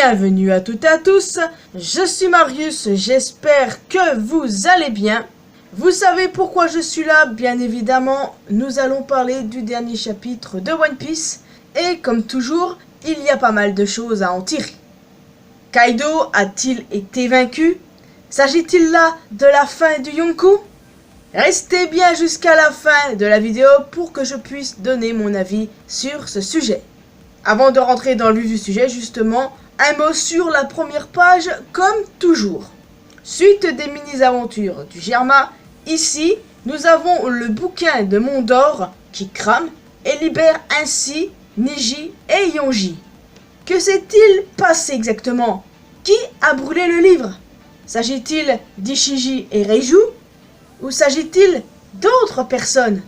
Bienvenue à toutes et à tous, je suis Marius, j'espère que vous allez bien. Vous savez pourquoi je suis là, bien évidemment, nous allons parler du dernier chapitre de One Piece. Et comme toujours, il y a pas mal de choses à en tirer. Kaido a-t-il été vaincu? S'agit-il là de la fin du Yonko? Restez bien jusqu'à la fin de la vidéo pour que je puisse donner mon avis sur ce sujet. Avant de rentrer dans le vif du sujet, justement, un mot sur la première page, comme toujours. Suite des mini-aventures du Germa, ici, nous avons le bouquin de Mondor qui crame et libère ainsi Neji et Yonji. Que s'est-il passé exactement? Qui a brûlé le livre? S'agit-il d'Ishiji et Reiju? Ou s'agit-il d'autres personnes?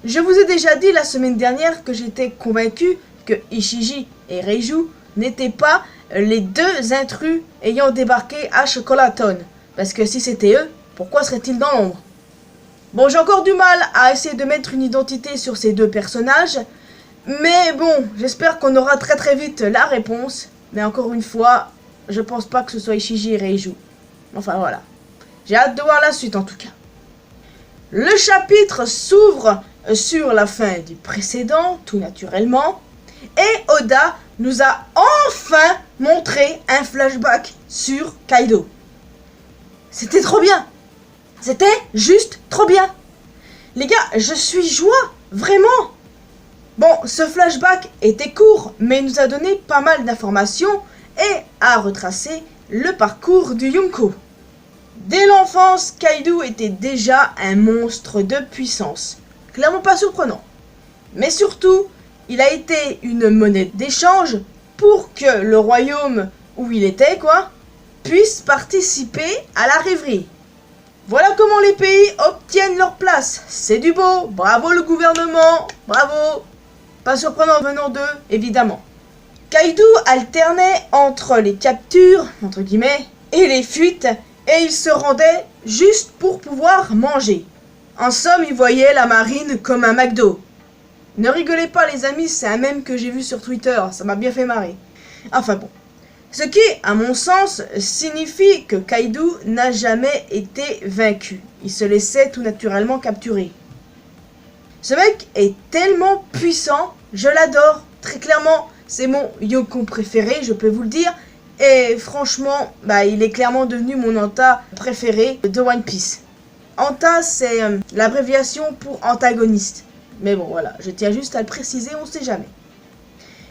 Je vous ai déjà dit la semaine dernière que j'étais convaincu que Ishiji et Reiju n'étaient pas les deux intrus ayant débarqué à Chocolaton. Parce que si c'était eux, pourquoi seraient-ils dans l'ombre? Bon, j'ai encore du mal à essayer de mettre une identité sur ces deux personnages. Mais bon, j'espère qu'on aura très vite la réponse. Mais encore une fois, je pense pas que ce soit Ishiji et Reiju. Enfin voilà. J'ai hâte de voir la suite en tout cas. Le chapitre s'ouvre sur la fin du précédent, tout naturellement. Et Oda nous a enfin montré un flashback sur Kaido. C'était trop bien. C'était juste trop bien. Les gars, je suis joie, vraiment. Bon, ce flashback était court, mais il nous a donné pas mal d'informations et a retracé le parcours du Yonko. Dès l'enfance, Kaido était déjà un monstre de puissance. Clairement pas surprenant. Mais surtout, il a été une monnaie d'échange pour que le royaume où il était, puisse participer à la rêverie. Voilà comment les pays obtiennent leur place. C'est du beau. Bravo le gouvernement. Bravo. Pas surprenant venant d'eux, évidemment. Kaido alternait entre les captures, entre guillemets, et les fuites, et il se rendait juste pour pouvoir manger. En somme, il voyait la marine comme un McDo. Ne rigolez pas les amis, c'est un mème que j'ai vu sur Twitter, ça m'a bien fait marrer. Enfin bon. Ce qui, à mon sens, signifie que Kaido n'a jamais été vaincu. Il se laissait tout naturellement capturer. Ce mec est tellement puissant, je l'adore. Très clairement, c'est mon Yonko préféré, je peux vous le dire. Et franchement, il est clairement devenu mon Anta préféré de One Piece. Anta, c'est l'abréviation pour antagoniste. Mais bon, voilà, je tiens juste à le préciser, on sait jamais.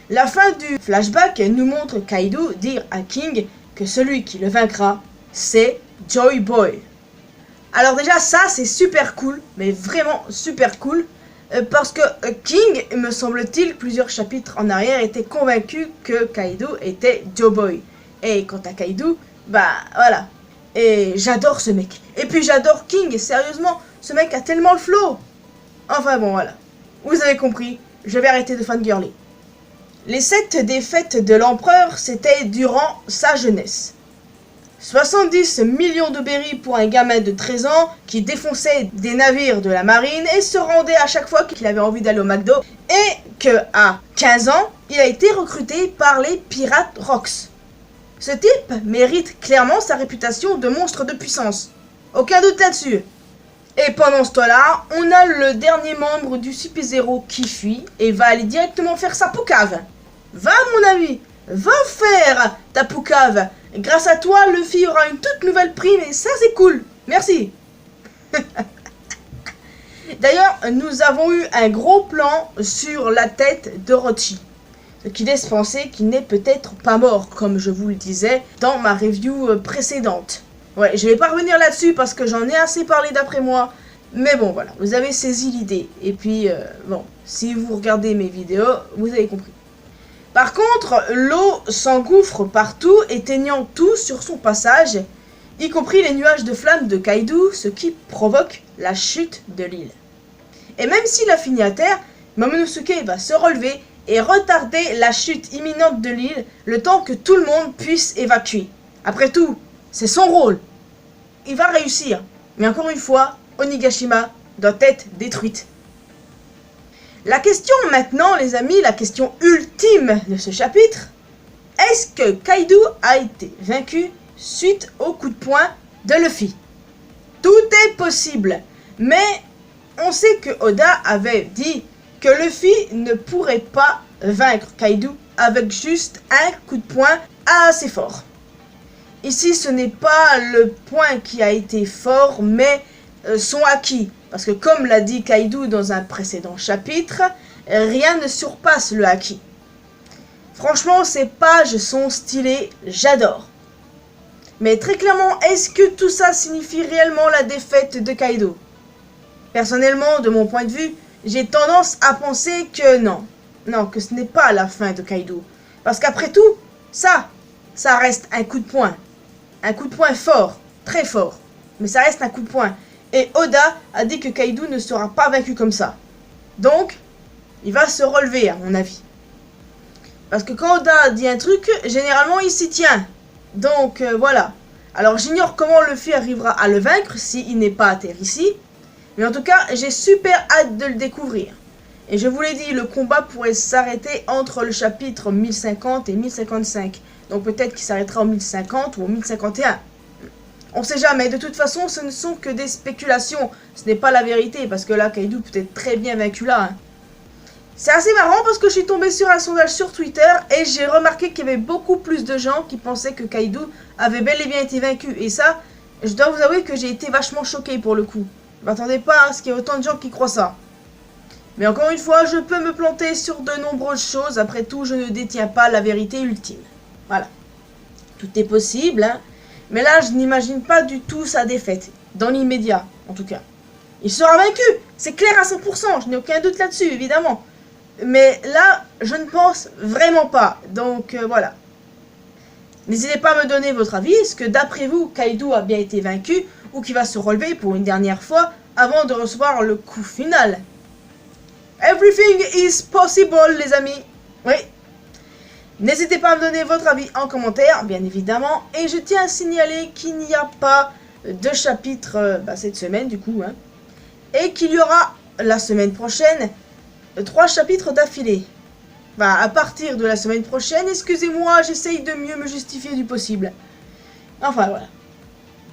La fin du flashback nous montre Kaido dire à King que celui qui le vaincra, c'est Joy Boy. Alors déjà, ça, c'est super cool, mais vraiment super cool. Parce que King, me semble-t-il, plusieurs chapitres en arrière, était convaincu que Kaido était Joy Boy. Et quant à Kaido, voilà. Et j'adore ce mec. Et puis j'adore King, sérieusement, ce mec a tellement le flow. Enfin bon, voilà. Vous avez compris, je vais arrêter de fangirler. Les 7 défaites de l'empereur, c'était durant sa jeunesse. 70 millions de berries pour un gamin de 13 ans qui défonçait des navires de la marine et se rendait à chaque fois qu'il avait envie d'aller au McDo. Et que à 15 ans, il a été recruté par les Pirates Rocks. Ce type mérite clairement sa réputation de monstre de puissance. Aucun doute là-dessus. Et pendant ce temps-là, on a le dernier membre du CP0 qui fuit et va aller directement faire sa poucave. Va mon ami, va faire ta poucave. Grâce à toi, Luffy aura une toute nouvelle prime et ça c'est cool. Merci. D'ailleurs, nous avons eu un gros plan sur la tête d'Orochi. Ce qui laisse penser qu'il n'est peut-être pas mort, comme je vous le disais dans ma review précédente. Ouais, je vais pas revenir là-dessus parce que j'en ai assez parlé d'après moi. Mais bon, voilà, vous avez saisi l'idée. Et puis, bon, si vous regardez mes vidéos, vous avez compris. Par contre, l'eau s'engouffre partout, éteignant tout sur son passage, y compris les nuages de flammes de Kaido, ce qui provoque la chute de l'île. Et même s'il a fini à terre, Momonosuke va se relever et retarder la chute imminente de l'île, le temps que tout le monde puisse évacuer. Après tout, c'est son rôle. Il va réussir. Mais encore une fois, Onigashima doit être détruite. La question maintenant, les amis, la question ultime de ce chapitre, est-ce que Kaido a été vaincu suite au coup de poing de Luffy? Tout est possible, mais on sait que Oda avait dit que Luffy ne pourrait pas vaincre Kaido avec juste un coup de poing assez fort. Ici, ce n'est pas le point qui a été fort, mais son haki. Parce que comme l'a dit Kaido dans un précédent chapitre, rien ne surpasse le haki. Franchement, ces pages sont stylées, j'adore. Mais très clairement, est-ce que tout ça signifie réellement la défaite de Kaido? Personnellement, de mon point de vue, j'ai tendance à penser que non. Non, que ce n'est pas la fin de Kaido. Parce qu'après tout, ça reste un coup de poing. Un coup de poing fort, très fort. Mais ça reste un coup de poing. Et Oda a dit que Kaido ne sera pas vaincu comme ça. Donc, il va se relever à mon avis. Parce que quand Oda dit un truc, généralement il s'y tient. Donc voilà. Alors j'ignore comment Luffy arrivera à le vaincre s'il n'est pas à terre ici. Mais en tout cas, j'ai super hâte de le découvrir. Et je vous l'ai dit, le combat pourrait s'arrêter entre le chapitre 1050 et 1055. Donc peut-être qu'il s'arrêtera au 1050 ou au 1051. On sait jamais. De toute façon, ce ne sont que des spéculations. Ce n'est pas la vérité. Parce que là, Kaido peut être très bien vaincu là. C'est assez marrant parce que je suis tombé sur un sondage sur Twitter et j'ai remarqué qu'il y avait beaucoup plus de gens qui pensaient que Kaido avait bel et bien été vaincu. Et ça, je dois vous avouer que j'ai été vachement choqué pour le coup. Je m'attendais pas à ce qu'il y ait autant de gens qui croient ça. Mais encore une fois, je peux me planter sur de nombreuses choses. Après tout, je ne détiens pas la vérité ultime. Voilà. Tout est possible, hein. Mais là, je n'imagine pas du tout sa défaite. Dans l'immédiat, en tout cas. Il sera vaincu. C'est clair à 100%. Je n'ai aucun doute là-dessus, évidemment. Mais là, je ne pense vraiment pas. Donc, voilà. N'hésitez pas à me donner votre avis. Est-ce que d'après vous, Kaido a bien été vaincu ou qu'il va se relever pour une dernière fois avant de recevoir le coup final? Everything is possible, les amis. Oui. N'hésitez pas à me donner votre avis en commentaire, bien évidemment. Et je tiens à signaler qu'il n'y a pas de chapitre cette semaine, du coup. Hein, et qu'il y aura, la semaine prochaine, 3 chapitres d'affilée. Bah, à partir de la semaine prochaine, excusez-moi, j'essaye de mieux me justifier du possible. Enfin, voilà.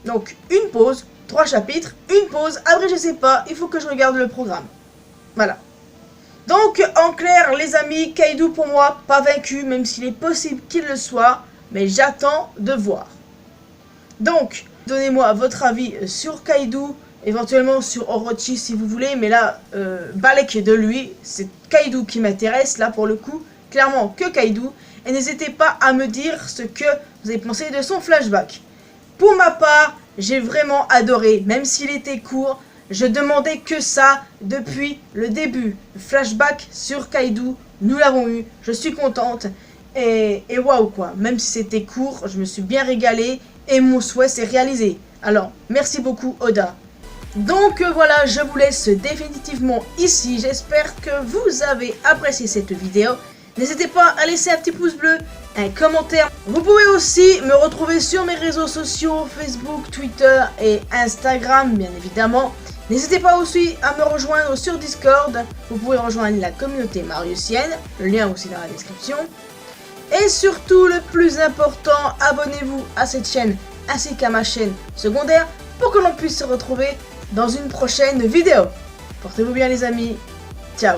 Donc, une pause, 3 chapitres, une pause, après je sais pas, il faut que je regarde le programme. Voilà. Donc, en clair, les amis, Kaido pour moi, pas vaincu, même s'il est possible qu'il le soit, mais j'attends de voir. Donc, donnez-moi votre avis sur Kaido, éventuellement sur Orochi si vous voulez, mais là, balèque de lui, c'est Kaido qui m'intéresse, là pour le coup, clairement que Kaido, et n'hésitez pas à me dire ce que vous avez pensé de son flashback. Pour ma part, j'ai vraiment adoré, même s'il était court, je demandais que ça depuis le début. Le flashback sur Kaido, nous l'avons eu, je suis contente, et waouh quoi, même si c'était court, je me suis bien régalé, et mon souhait s'est réalisé. Alors, merci beaucoup Oda. Donc voilà, je vous laisse définitivement ici. J'espère que vous avez apprécié cette vidéo. N'hésitez pas à laisser un petit pouce bleu, un commentaire. Vous pouvez aussi me retrouver sur mes réseaux sociaux, Facebook, Twitter et Instagram, bien évidemment. N'hésitez pas aussi à me rejoindre sur Discord. Vous pouvez rejoindre la communauté mariusienne, le lien aussi dans la description. Et surtout, le plus important, abonnez-vous à cette chaîne ainsi qu'à ma chaîne secondaire pour que l'on puisse se retrouver dans une prochaine vidéo. Portez-vous bien les amis. Ciao.